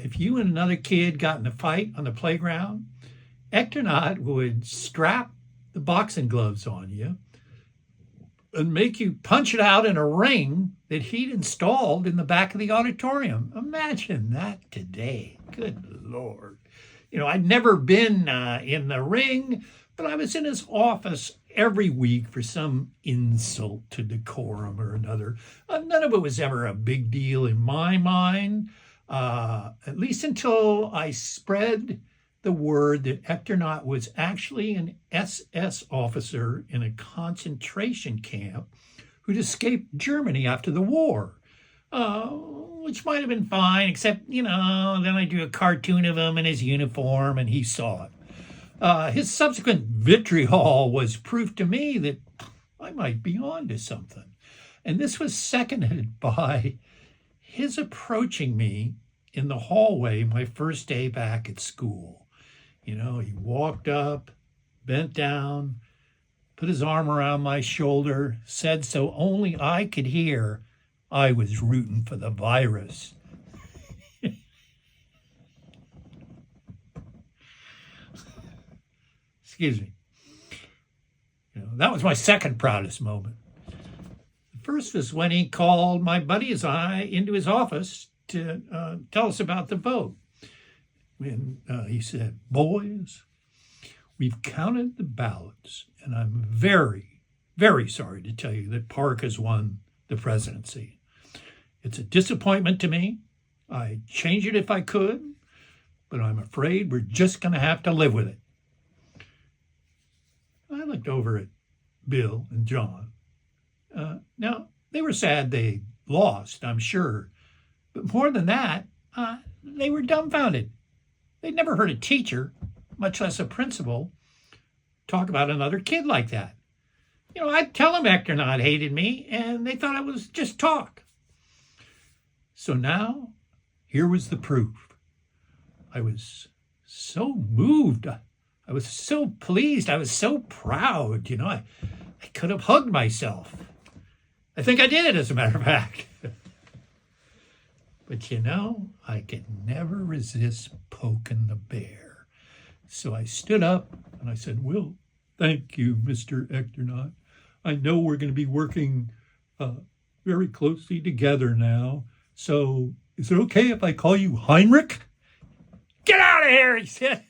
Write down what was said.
if you and another kid got in a fight on the playground, Ectonaut would strap the boxing gloves on you and make you punch it out in a ring that he'd installed in the back of the auditorium. Imagine that today. Good Lord. I'd never been in the ring, but I was in his office every week for some insult to decorum or another. None of it was ever a big deal in my mind, at least until I spread the word that Ectonaut was actually an SS officer in a concentration camp who'd escaped Germany after the war, which might have been fine, except, then I drew a cartoon of him in his uniform and he saw it. His subsequent vitriol was proof to me that I might be on to something. And this was seconded by his approaching me in the hallway my first day back at school. He walked up, bent down, put his arm around my shoulder, said so only I could hear, I was rooting for the virus. Excuse me. That was my second proudest moment. The first was when he called my buddies and I into his office to tell us about the vote. And he said, boys, we've counted the ballots, and I'm very, very sorry to tell you that Park has won the presidency. It's a disappointment to me. I'd change it if I could, but I'm afraid we're just going to have to live with it. I looked over at Bill and John. Now, they were sad they lost, I'm sure, but more than that, they were dumbfounded. They'd never heard a teacher, much less a principal, talk about another kid like that. I'd tell them Ectonaut hated me, and they thought it was just talk. So now, here was the proof. I was so moved. I was so pleased. I was so proud. I could have hugged myself. I think I did, as a matter of fact. But I could never resist poking the bear. So I stood up and I said, well, thank you, Mr. Ectonaut. I know we're going to be working very closely together now. So is it okay if I call you Heinrich? Get out of here, he said.